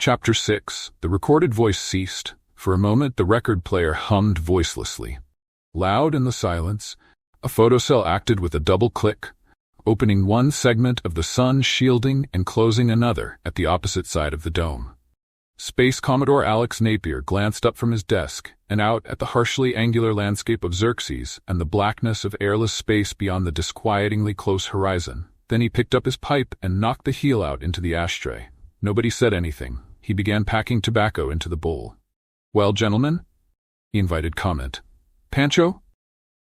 Chapter 6. The recorded voice ceased. For a moment the record player hummed voicelessly. Loud in the silence, a photocell acted with a double click, opening one segment of the sun shielding and closing another at the opposite side of the dome. Space Commodore Alex Napier glanced up from his desk and out at the harshly angular landscape of Xerxes and the blackness of airless space beyond the disquietingly close horizon. Then he picked up his pipe and knocked the heel out into the ashtray. Nobody said anything. He began packing tobacco into the bowl. "Well, gentlemen?" he invited comment. "Pancho?"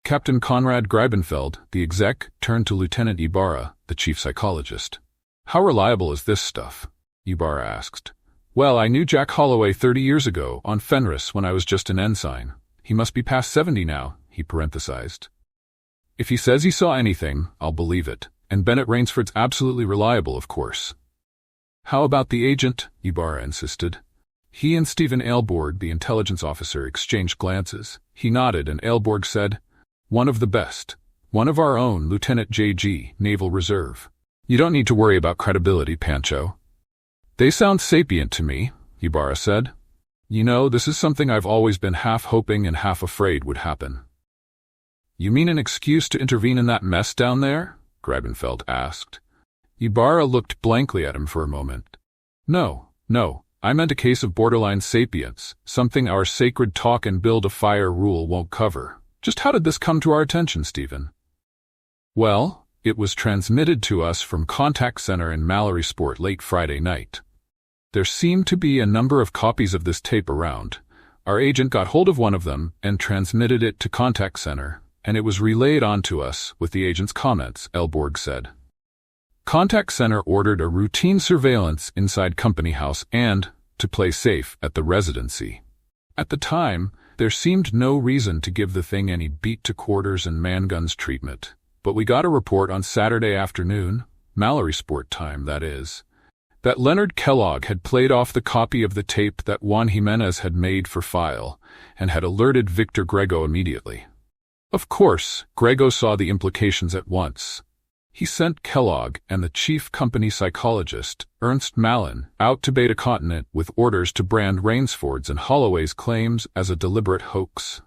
Captain Conrad Greibenfeld, the exec, turned to Lieutenant Ibarra, the chief psychologist. "How reliable is this stuff?" Ibarra asked. "Well, I knew Jack Holloway 30 years ago, on Fenris, when I was just an ensign. He must be past 70 now," he parenthesized. "If he says he saw anything, I'll believe it. And Bennett Rainsford's absolutely reliable, of course." "How about the agent?" Ibarra insisted. He and Stephen Aelborg, the intelligence officer, exchanged glances. He nodded, and Aelborg said, "One of the best. One of our own, Lieutenant J.G., Naval Reserve. You don't need to worry about credibility, Pancho." "They sound sapient to me," Ibarra said. "You know, this is something I've always been half hoping and half afraid would happen." "You mean an excuse to intervene in that mess down there?" Greibenfeld asked. Ibarra looked blankly at him for a moment. No, I meant a case of borderline sapience, something our sacred talk and build a fire rule won't cover. Just how did this come to our attention, Stephen? "Well, it was transmitted to us from Contact Center in Mallorysport late Friday night. There seemed to be a number of copies of this tape around. Our agent got hold of one of them and transmitted it to Contact Center, and it was relayed on to us with the agent's comments," Aelborg said. Contact Center ordered a routine surveillance inside Company House and, to play safe, at the Residency. At the time, there seemed no reason to give the thing any beat-to-quarters and man-guns treatment, but we got a report on Saturday afternoon, Mallorysport time, that is, that Leonard Kellogg had played off the copy of the tape that Juan Jimenez had made for file and had alerted Victor Grego immediately. Of course, Grego saw the implications at once. He sent Kellogg and the chief company psychologist, Ernst Malin, out to Beta Continent with orders to brand Rainsford's and Holloway's claims as a deliberate hoax.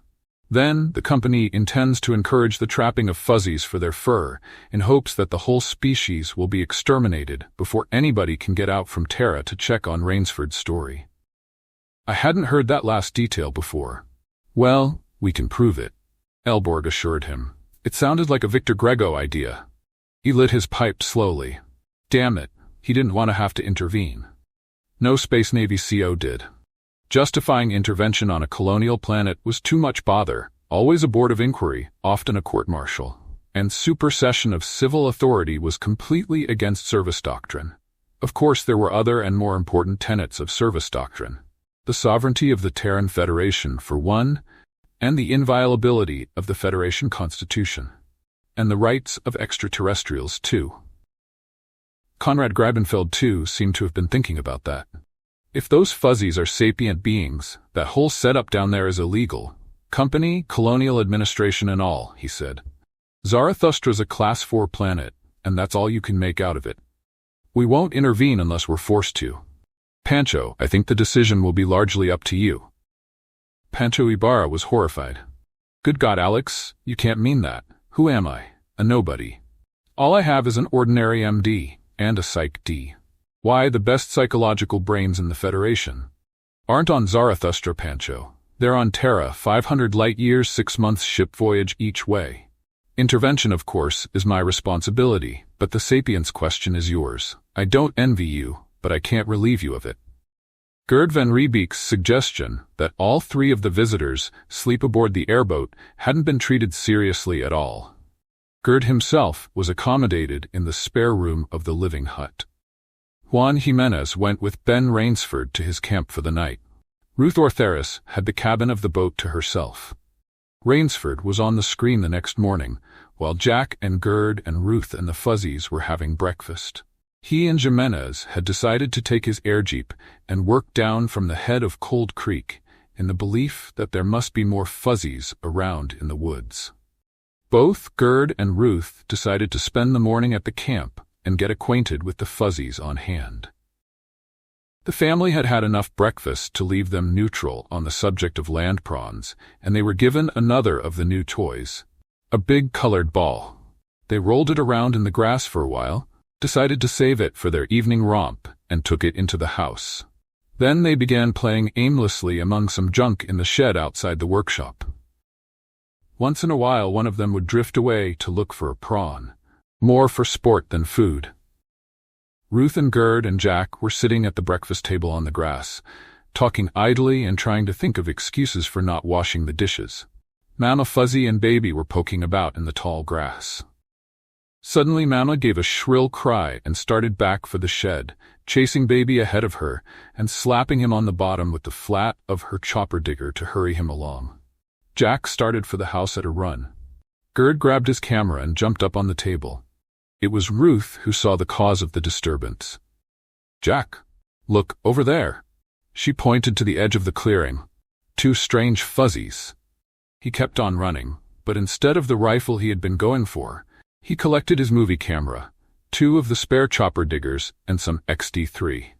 Then, the company intends to encourage the trapping of fuzzies for their fur, in hopes that the whole species will be exterminated before anybody can get out from Terra to check on Rainsford's story. I hadn't heard that last detail before. "Well, we can prove it," Aelborg assured him. It sounded like a Victor Grego idea. He lit his pipe slowly. Damn it, he didn't want to have to intervene. No Space Navy CO did. Justifying intervention on a colonial planet was too much bother, always a board of inquiry, often a court-martial, and supersession of civil authority was completely against service doctrine. Of course, there were other and more important tenets of service doctrine. The sovereignty of the Terran Federation, for one, and the inviolability of the Federation Constitution. And the rights of extraterrestrials, too. Conrad Greibenfeld, too, seemed to have been thinking about that. If those fuzzies are sapient beings, that whole setup down there is illegal. Company, colonial administration and all, he said. Zarathustra's a Class 4 planet, and that's all you can make out of it. We won't intervene unless we're forced to. Pancho, I think the decision will be largely up to you. Pancho Ibarra was horrified. Good God, Alex, you can't mean that. Who am I? A nobody. All I have is an ordinary MD, and a Psych D. Why, the best psychological brains in the Federation aren't on Zarathustra, Pancho. They're on Terra, 500 light-years, 6 months ship voyage each way. Intervention, of course, is my responsibility, but the sapience question is yours. I don't envy you, but I can't relieve you of it. Gerd van Riebeek's suggestion that all 3 of the visitors sleep aboard the airboat hadn't been treated seriously at all. Gerd himself was accommodated in the spare room of the living hut. Juan Jimenez went with Ben Rainsford to his camp for the night. Ruth Ortheris had the cabin of the boat to herself. Rainsford was on the screen the next morning, while Jack and Gerd and Ruth and the fuzzies were having breakfast. He and Jimenez had decided to take his airjeep and work down from the head of Cold Creek in the belief that there must be more fuzzies around in the woods. Both Gerd and Ruth decided to spend the morning at the camp and get acquainted with the fuzzies on hand. The family had had enough breakfast to leave them neutral on the subject of land prawns, and they were given another of the new toys, a big colored ball. They rolled it around in the grass for a while, decided to save it for their evening romp, and took it into the house. Then they began playing aimlessly among some junk in the shed outside the workshop. Once in a while, one of them would drift away to look for a prawn, more for sport than food. Ruth and Gerd and Jack were sitting at the breakfast table on the grass, talking idly and trying to think of excuses for not washing the dishes. Mama Fuzzy and Baby were poking about in the tall grass. Suddenly Mama gave a shrill cry and started back for the shed, chasing Baby ahead of her and slapping him on the bottom with the flat of her chopper digger to hurry him along. Jack started for the house at a run. Gerd grabbed his camera and jumped up on the table. It was Ruth who saw the cause of the disturbance. "Jack, look, over there." She pointed to the edge of the clearing. "Two strange fuzzies." He kept on running, but instead of the rifle he had been going for, he collected his movie camera, 2 of the spare chopper diggers, and some XD3.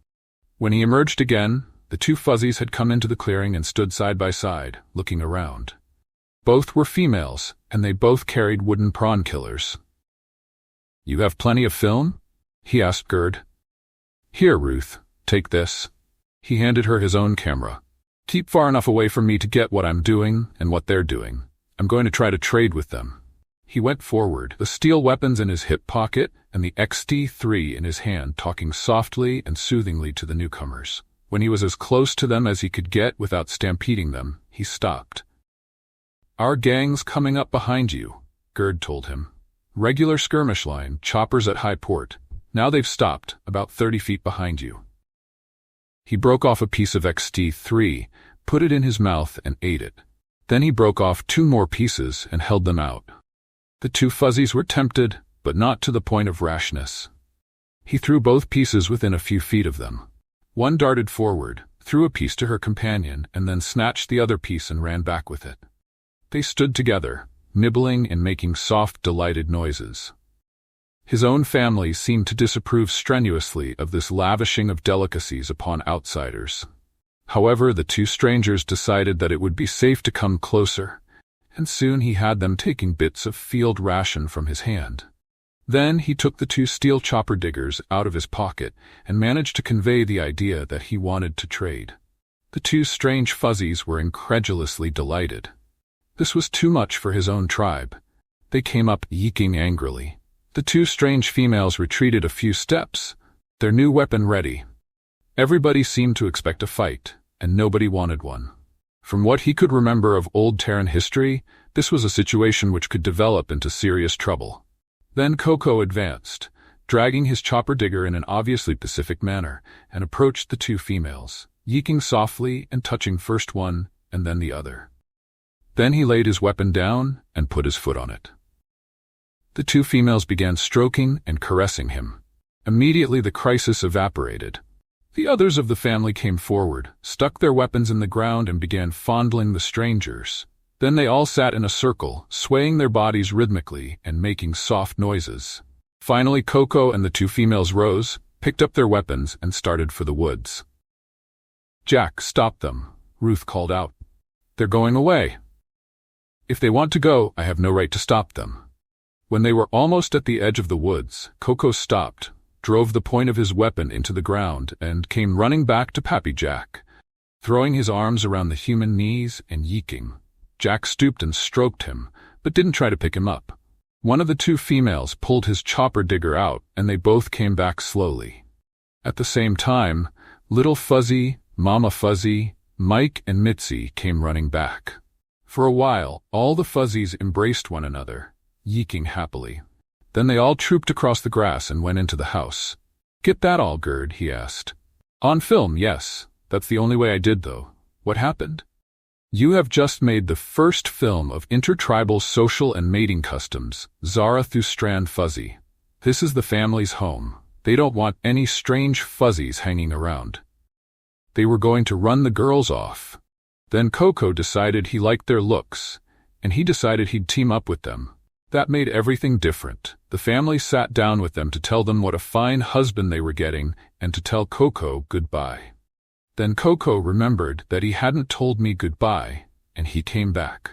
When he emerged again, the 2 fuzzies had come into the clearing and stood side by side, looking around. Both were females, and they both carried wooden prawn killers. "You have plenty of film?" he asked Gerd. "Here, Ruth, take this." He handed her his own camera. "Keep far enough away from me to get what I'm doing and what they're doing. I'm going to try to trade with them." He went forward, the steel weapons in his hip pocket and the XD3 in his hand, talking softly and soothingly to the newcomers. When he was as close to them as he could get without stampeding them, he stopped. "Our gang's coming up behind you," Gerd told him. "Regular skirmish line, choppers at high port. Now they've stopped, about 30 feet behind you." He broke off a piece of XD3, put it in his mouth and ate it. Then he broke off 2 more pieces and held them out. The 2 fuzzies were tempted, but not to the point of rashness. He threw both pieces within a few feet of them. One darted forward, threw a piece to her companion, and then snatched the other piece and ran back with it. They stood together, nibbling and making soft, delighted noises. His own family seemed to disapprove strenuously of this lavishing of delicacies upon outsiders. However, the 2 strangers decided that it would be safe to come closer, and soon he had them taking bits of field ration from his hand. Then he took the 2 steel chopper diggers out of his pocket and managed to convey the idea that he wanted to trade. The 2 strange fuzzies were incredulously delighted. This was too much for his own tribe. They came up yeeking angrily. The 2 strange females retreated a few steps, their new weapon ready. Everybody seemed to expect a fight, and nobody wanted one. From what he could remember of old Terran history, this was a situation which could develop into serious trouble. Then Coco advanced, dragging his chopper digger in an obviously pacific manner, and approached the 2 females, yeeking softly and touching first one and then the other. Then he laid his weapon down and put his foot on it. The 2 females began stroking and caressing him. Immediately the crisis evaporated. The others of the family came forward, stuck their weapons in the ground and began fondling the strangers. Then they all sat in a circle, swaying their bodies rhythmically and making soft noises. Finally Coco and the 2 females rose, picked up their weapons and started for the woods. "Jack, stop them," Ruth called out. "They're going away. If they want to go, I have no right to stop them." When they were almost at the edge of the woods, Coco stopped, drove the point of his weapon into the ground, and came running back to Pappy Jack, throwing his arms around the human knees and yeeking. Jack stooped and stroked him, but didn't try to pick him up. One of the 2 females pulled his chopper digger out, and they both came back slowly. At the same time, Little Fuzzy, Mama Fuzzy, Mike, and Mitzi came running back. For a while, all the fuzzies embraced one another, yeeking happily. Then they all trooped across the grass and went into the house. "Get that all, Gerd?" he asked. "On film, yes. That's the only way I did, though. What happened?" "You have just made the first film of intertribal social and mating customs, Zarathustran Fuzzy. This is the family's home. They don't want any strange fuzzies hanging around." They were going to run the girls off. Then Coco decided he liked their looks, and he decided he'd team up with them. That made everything different. The family sat down with them to tell them what a fine husband they were getting and to tell Coco goodbye. Then Coco remembered that he hadn't told me goodbye, and he came back.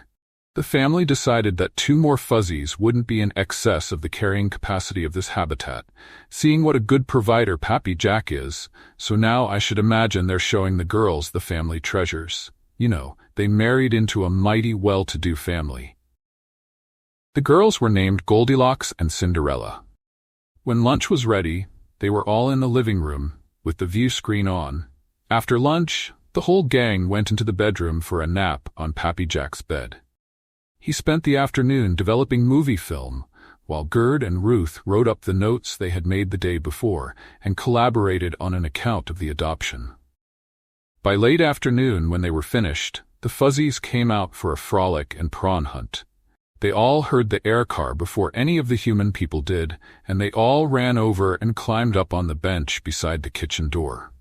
The family decided that 2 more fuzzies wouldn't be in excess of the carrying capacity of this habitat, seeing what a good provider Pappy Jack is, so now I should imagine they're showing the girls the family treasures. You know, they married into a mighty well-to-do family. The girls were named Goldilocks and Cinderella. When lunch was ready, they were all in the living room, with the view screen on. After lunch, the whole gang went into the bedroom for a nap on Pappy Jack's bed. He spent the afternoon developing movie film, while Gerd and Ruth wrote up the notes they had made the day before and collaborated on an account of the adoption. By late afternoon, when they were finished, the fuzzies came out for a frolic and prawn hunt. They all heard the air car before any of the human people did, and they all ran over and climbed up on the bench beside the kitchen door.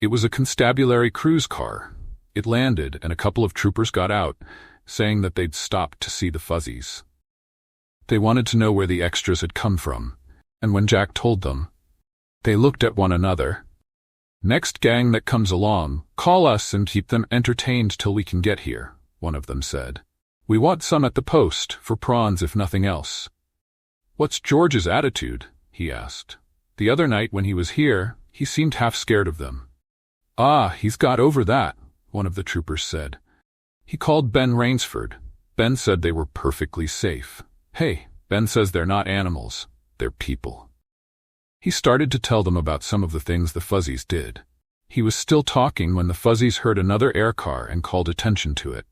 It was a constabulary cruise car. It landed, and a couple of troopers got out, saying that they'd stopped to see the fuzzies. They wanted to know where the extras had come from, and when Jack told them, they looked at one another. "Next gang that comes along, call us and keep them entertained till we can get here," one of them said. "We want some at the post, for prawns if nothing else." "What's George's attitude?" he asked. "The other night when he was here, he seemed half scared of them." "Ah, he's got over that," one of the troopers said. He called Ben Rainsford. Ben said they were perfectly safe. "Hey, Ben says they're not animals, they're people." He started to tell them about some of the things the fuzzies did. He was still talking when the fuzzies heard another air car and called attention to it.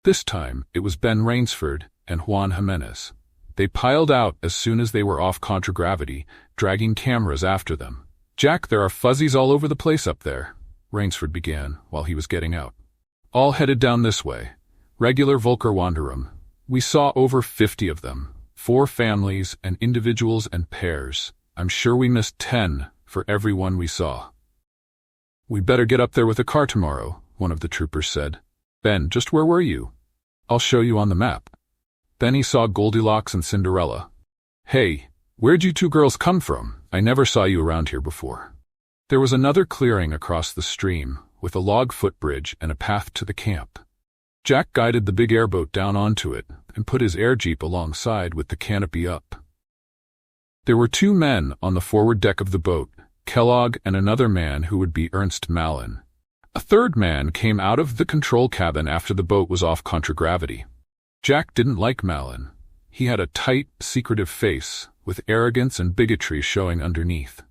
This time, it was Ben Rainsford and Juan Jimenez. They piled out as soon as they were off contragravity, dragging cameras after them. "Jack, there are fuzzies all over the place up there," Rainsford began while he was getting out. "All headed down this way. Regular Volker Wanderum. We saw over 50 of them, 4 families and individuals and pairs. I'm sure we missed 10 for every one we saw." "We better get up there with a car tomorrow," one of the troopers said. "Ben, just where were you?" "I'll show you on the map." Then he saw Goldilocks and Cinderella. "Hey, where'd you 2 girls come from? I never saw you around here before." There was another clearing across the stream, with a log footbridge and a path to the camp. Jack guided the big airboat down onto it and put his air jeep alongside with the canopy up. There were 2 men on the forward deck of the boat, Kellogg and another man who would be Ernst Malin. A third man came out of the control cabin after the boat was off contragravity. Jack didn't like Malin. He had a tight, secretive face, with arrogance and bigotry showing underneath.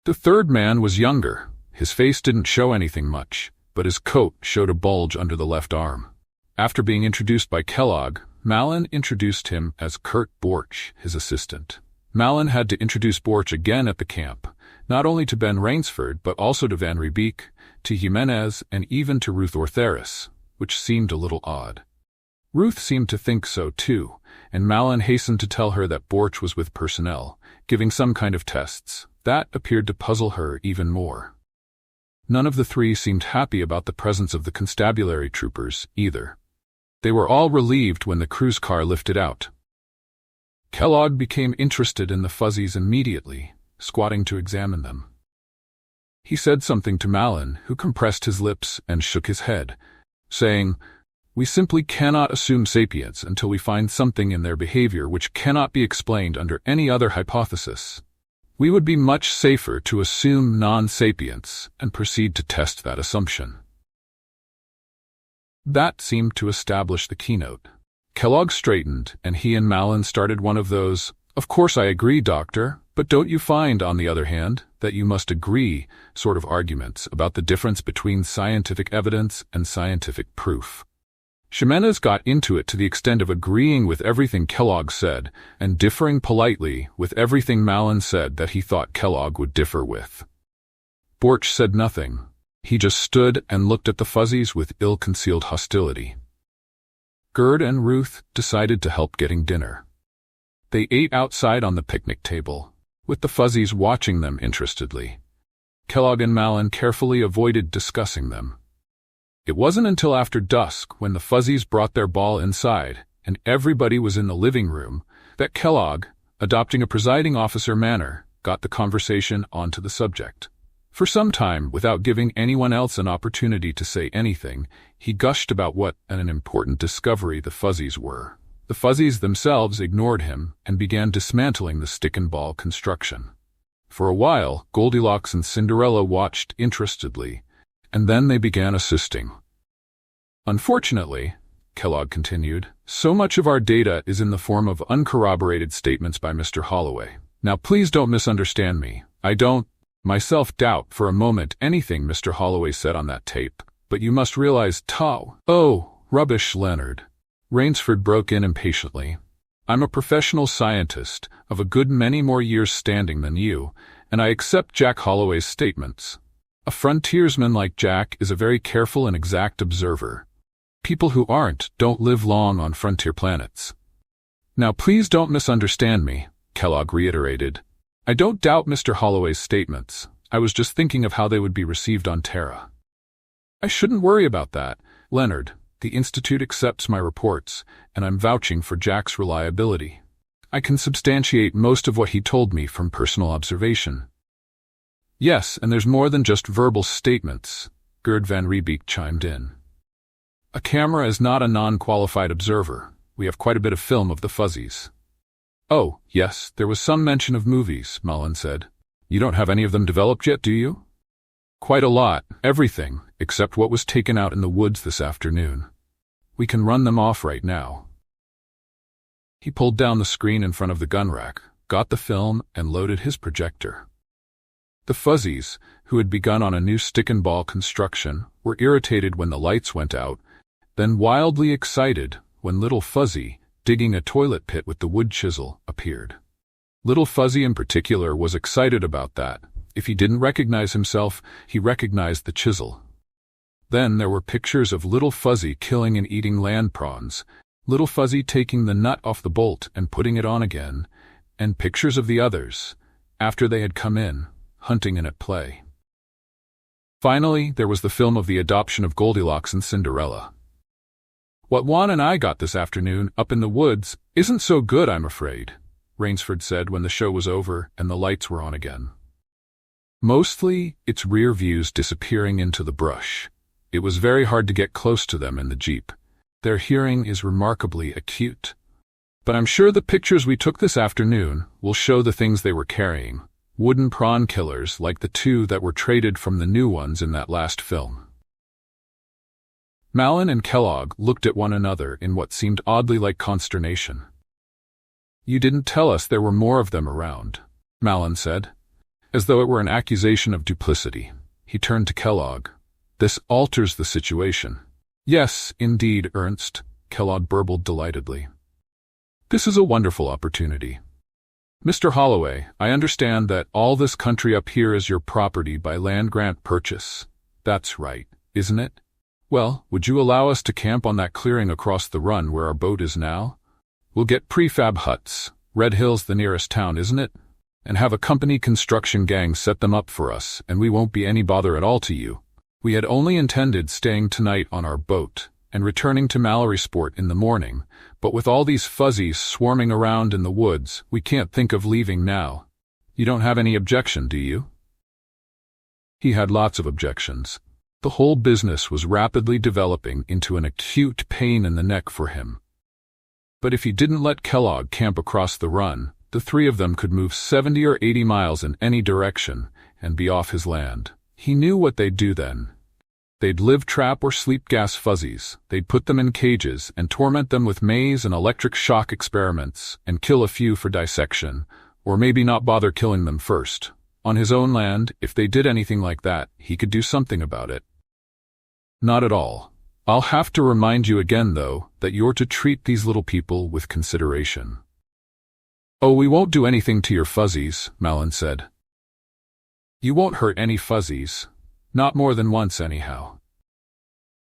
The third man was younger. His face didn't show anything much, but his coat showed a bulge under the left arm. After being introduced by Kellogg, Malin introduced him as Kurt Borch, his assistant. Malin had to introduce Borch again at the camp, not only to Ben Rainsford but also to Van Riebeek, to Jimenez, and even to Ruth Ortheris, which seemed a little odd. Ruth seemed to think so too, and Malin hastened to tell her that Borch was with personnel, giving some kind of tests. That appeared to puzzle her even more. None of the 3 seemed happy about the presence of the constabulary troopers, either. They were all relieved when the cruise car lifted out. Kellogg became interested in the fuzzies immediately, squatting to examine them. He said something to Malin, who compressed his lips and shook his head, saying, "We simply cannot assume sapience until we find something in their behavior which cannot be explained under any other hypothesis. We would be much safer to assume non-sapience and proceed to test that assumption." That seemed to establish the keynote. Kellogg straightened, and he and Malin started one of those, "Of course I agree, Doctor, but don't you find, on the other hand, that you must agree" sort of arguments about the difference between scientific evidence and scientific proof. Jimenez got into it to the extent of agreeing with everything Kellogg said and differing politely with everything Malin said that he thought Kellogg would differ with. Borch said nothing. He just stood and looked at the fuzzies with ill-concealed hostility. Gerd and Ruth decided to help getting dinner. They ate outside on the picnic table, with the fuzzies watching them interestedly. Kellogg and Malin carefully avoided discussing them. It wasn't until after dusk, when the fuzzies brought their ball inside and everybody was in the living room, that Kellogg, adopting a presiding officer manner, got the conversation onto the subject. For some time, without giving anyone else an opportunity to say anything, he gushed about what an important discovery the fuzzies were. The fuzzies themselves ignored him and began dismantling the stick-and-ball construction. For a while, Goldilocks and Cinderella watched interestedly, and then they began assisting. "Unfortunately," Kellogg continued, "so much of our data is in the form of uncorroborated statements by Mr. Holloway. Now please don't misunderstand me. I don't, myself, doubt for a moment anything Mr. Holloway said on that tape. But you must realize, Oh, rubbish, Leonard." Rainsford broke in impatiently. "I'm a professional scientist of a good many more years standing than you, and I accept Jack Holloway's statements. A frontiersman like Jack is a very careful and exact observer. People who aren't don't live long on frontier planets." "Now please don't misunderstand me," Kellogg reiterated. "I don't doubt Mr. Holloway's statements. I was just thinking of how they would be received on Terra." "I shouldn't worry about that, Leonard. The Institute accepts my reports, and I'm vouching for Jack's reliability. I can substantiate most of what he told me from personal observation." "Yes, and there's more than just verbal statements," Gerd van Riebeek chimed in. "A camera is not a non-qualified observer. We have quite a bit of film of the fuzzies." "Oh, yes, there was some mention of movies," Mullen said. "You don't have any of them developed yet, do you?" "Quite a lot, everything, except what was taken out in the woods this afternoon. We can run them off right now." He pulled down the screen in front of the gun rack, got the film, and loaded his projector. The fuzzies, who had begun on a new stick-and-ball construction, were irritated when the lights went out, then wildly excited when Little Fuzzy, digging a toilet pit with the wood chisel, appeared. Little Fuzzy in particular was excited about that. If he didn't recognize himself, he recognized the chisel. Then there were pictures of Little Fuzzy killing and eating land prawns, Little Fuzzy taking the nut off the bolt and putting it on again, and pictures of the others, after they had come in, hunting and at play. Finally, there was the film of the adoption of Goldilocks and Cinderella. "What Juan and I got this afternoon, up in the woods, isn't so good, I'm afraid," Rainsford said when the show was over and the lights were on again. "Mostly, it's rear views disappearing into the brush. It was very hard to get close to them in the Jeep. Their hearing is remarkably acute. But I'm sure the pictures we took this afternoon will show the things they were carrying. Wooden prawn killers like the two that were traded from the new ones in that last film." Mullen and Kellogg looked at one another in what seemed oddly like consternation. "You didn't tell us there were more of them around," Mullen said, as though it were an accusation of duplicity. He turned to Kellogg. "This alters the situation." "Yes, indeed, Ernst," Kellogg burbled delightedly. "This is a wonderful opportunity. Mr. Holloway, I understand that all this country up here is your property by land grant purchase. That's right, isn't it? Well, would you allow us to camp on that clearing across the run where our boat is now? We'll get prefab huts, Red Hill's the nearest town, isn't it? And have a company construction gang set them up for us, and we won't be any bother at all to you. We had only intended staying tonight on our boat and returning to Mallorysport in the morning, but with all these fuzzies swarming around in the woods, we can't think of leaving now. You don't have any objection, do you?" He had lots of objections. The whole business was rapidly developing into an acute pain in the neck for him. But if he didn't let Kellogg camp across the run, the three of them could move 70 or 80 miles in any direction and be off his land. He knew what they'd do then. They'd live trap or sleep gas fuzzies. They'd put them in cages and torment them with maze and electric shock experiments and kill a few for dissection, or maybe not bother killing them first. On his own land, if they did anything like that, he could do something about it. Not at all. I'll have to remind you again, though, that you're to treat these little people with consideration. Oh, we won't do anything to your fuzzies, Mullen said. You won't hurt any fuzzies. Not more than once, anyhow.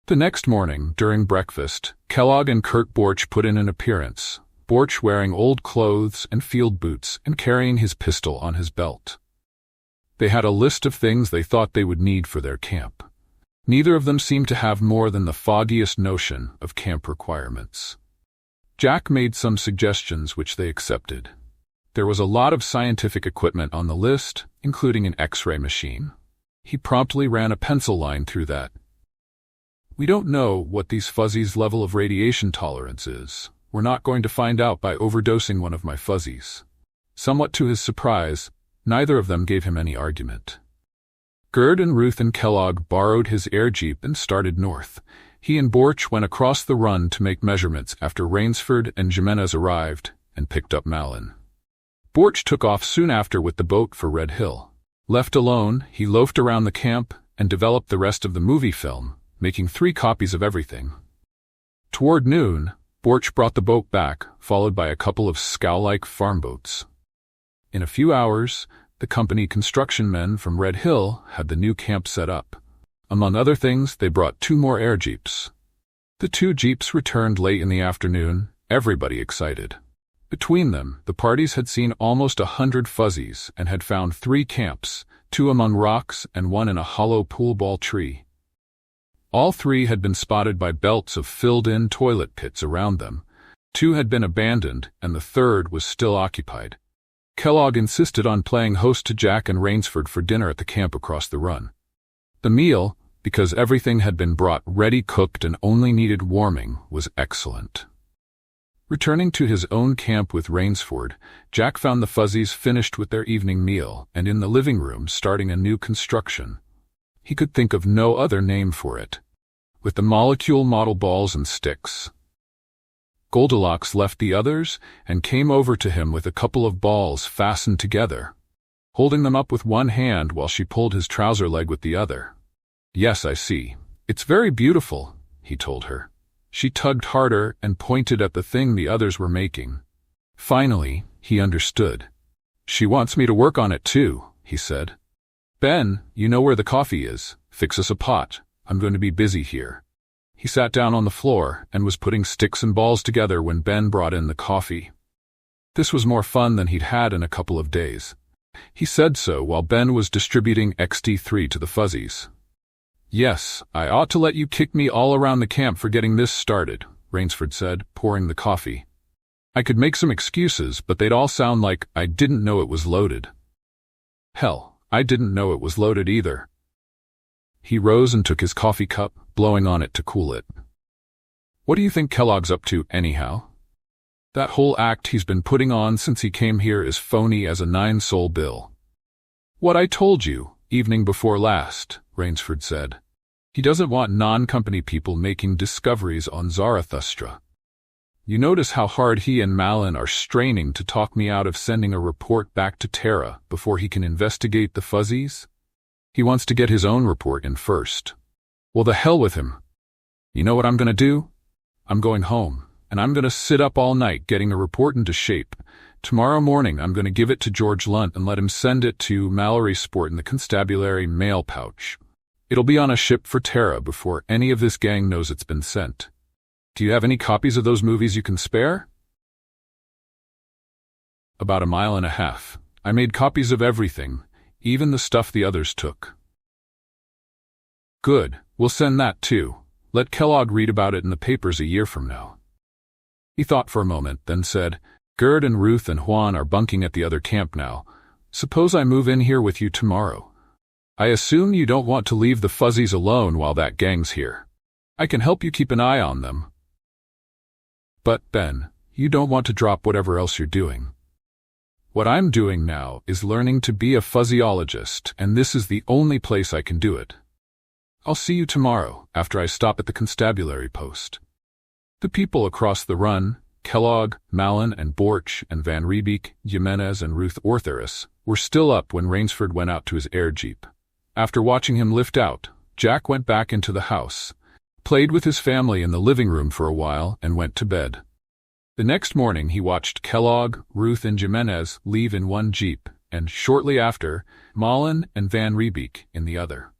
The next morning, during breakfast, Kellogg and Kurt Borch put in an appearance, Borch wearing old clothes and field boots and carrying his pistol on his belt. They had a list of things they thought they would need for their camp. Neither of them seemed to have more than the foggiest notion of camp requirements. Jack made some suggestions which they accepted. There was a lot of scientific equipment on the list, including an X-ray machine. He promptly ran a pencil line through that. We don't know what these fuzzies' level of radiation tolerance is. We're not going to find out by overdosing one of my fuzzies. Somewhat to his surprise, neither of them gave him any argument. Gerd and Ruth and Kellogg borrowed his air jeep and started north. He and Borch went across the run to make measurements after Rainsford and Jimenez arrived and picked up Malin. Borch took off soon after with the boat for Red Hill. Left alone, he loafed around the camp and developed the rest of the movie film, making 3 copies of everything. Toward noon, Borch brought the boat back, followed by a couple of scow-like farm boats. In a few hours, the company construction men from Red Hill had the new camp set up. Among other things, they brought 2 more air jeeps. The 2 jeeps returned late in the afternoon, everybody excited. Between them, the parties had seen almost 100 fuzzies and had found 3 camps, 2 among rocks and 1 in a hollow pool ball tree. All 3 had been spotted by belts of filled-in toilet pits around them. 2 had been abandoned, and the 3rd was still occupied. Kellogg insisted on playing host to Jack and Rainsford for dinner at the camp across the run. The meal, because everything had been brought ready cooked and only needed warming, was excellent. Returning to his own camp with Rainsford, Jack found the fuzzies finished with their evening meal and in the living room starting a new construction. He could think of no other name for it. With the molecule model balls and sticks. Goldilocks left the others and came over to him with a couple of balls fastened together, holding them up with one hand while she pulled his trouser leg with the other. Yes, I see. It's very beautiful, he told her. She tugged harder and pointed at the thing the others were making. Finally, he understood. She wants me to work on it too, he said. Ben, you know where the coffee is. Fix us a pot. I'm going to be busy here. He sat down on the floor and was putting sticks and balls together when Ben brought in the coffee. This was more fun than he'd had in a couple of days. He said so while Ben was distributing XT3 to the fuzzies. Yes, I ought to let you kick me all around the camp for getting this started, Rainsford said, pouring the coffee. I could make some excuses, but they'd all sound like I didn't know it was loaded. Hell, I didn't know it was loaded either. He rose and took his coffee cup, blowing on it to cool it. What do you think Kellogg's up to, anyhow? That whole act he's been putting on since he came here is phony as a 9-sol bill. What I told you, evening before last, Rainsford said. He doesn't want non-company people making discoveries on Zarathustra. You notice how hard he and Malin are straining to talk me out of sending a report back to Terra before he can investigate the fuzzies? He wants to get his own report in first. Well, the hell with him. You know what I'm going to do? I'm going home, and I'm going to sit up all night getting the report into shape. Tomorrow morning I'm going to give it to George Lunt and let him send it to Mallory Sport in the constabulary mail pouch. It'll be on a ship for Terra before any of this gang knows it's been sent. Do you have any copies of those movies you can spare? About 1.5 miles. I made copies of everything, even the stuff the others took. Good, we'll send that too. Let Kellogg read about it in the papers a year from now. He thought for a moment, then said, Gerd and Ruth and Juan are bunking at the other camp now. Suppose I move in here with you tomorrow. I assume you don't want to leave the fuzzies alone while that gang's here. I can help you keep an eye on them. But, Ben, you don't want to drop whatever else you're doing. What I'm doing now is learning to be a fuzzyologist, and this is the only place I can do it. I'll see you tomorrow, after I stop at the constabulary post. The people across the run, Kellogg, Malin and Borch and Van Riebeek, Jimenez and Ruth Ortheris, were still up when Rainsford went out to his air jeep. After watching him lift out, Jack went back into the house, played with his family in the living room for a while, and went to bed. The next morning he watched Kellogg, Ruth and Jimenez leave in one jeep, and shortly after, Malin and Van Riebeek in the other.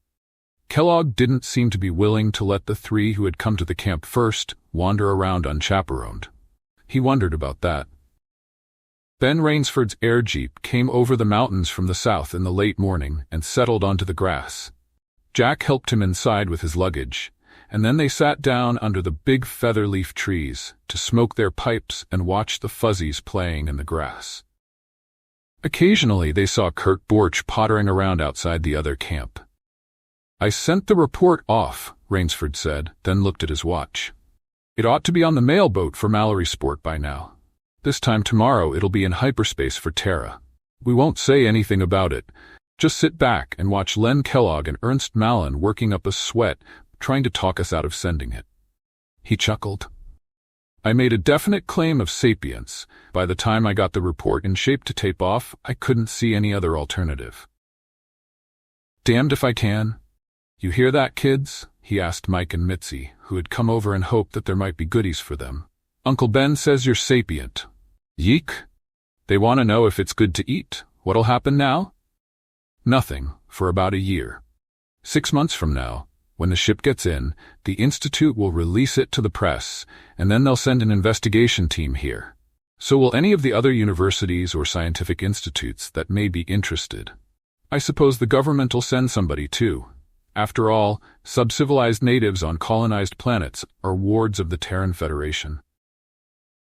Kellogg didn't seem to be willing to let the 3 who had come to the camp first wander around unchaperoned. He wondered about that. Ben Rainsford's air jeep came over the mountains from the south in the late morning and settled onto the grass. Jack helped him inside with his luggage, and then they sat down under the big feather-leaf trees to smoke their pipes and watch the fuzzies playing in the grass. Occasionally they saw Kurt Borch pottering around outside the other camp. I sent the report off, Rainsford said, then looked at his watch. It ought to be on the mail boat for Mallory Sport by now. This time tomorrow it'll be in hyperspace for Terra. We won't say anything about it. Just sit back and watch Len Kellogg and Ernst Malin working up a sweat, trying to talk us out of sending it. He chuckled. I made a definite claim of sapience. By the time I got the report in shape to tape off, I couldn't see any other alternative. Damned if I can. You hear that, kids? He asked Mike and Mitzi, who had come over and hoped that there might be goodies for them. Uncle Ben says you're sapient. Yeek? They want to know if it's good to eat. What'll happen now? Nothing, for about a year. 6 months from now, when the ship gets in, the Institute will release it to the press, and then they'll send an investigation team here. So will any of the other universities or scientific institutes that may be interested. I suppose the government will send somebody too. After all, sub-civilized natives on colonized planets are wards of the Terran Federation.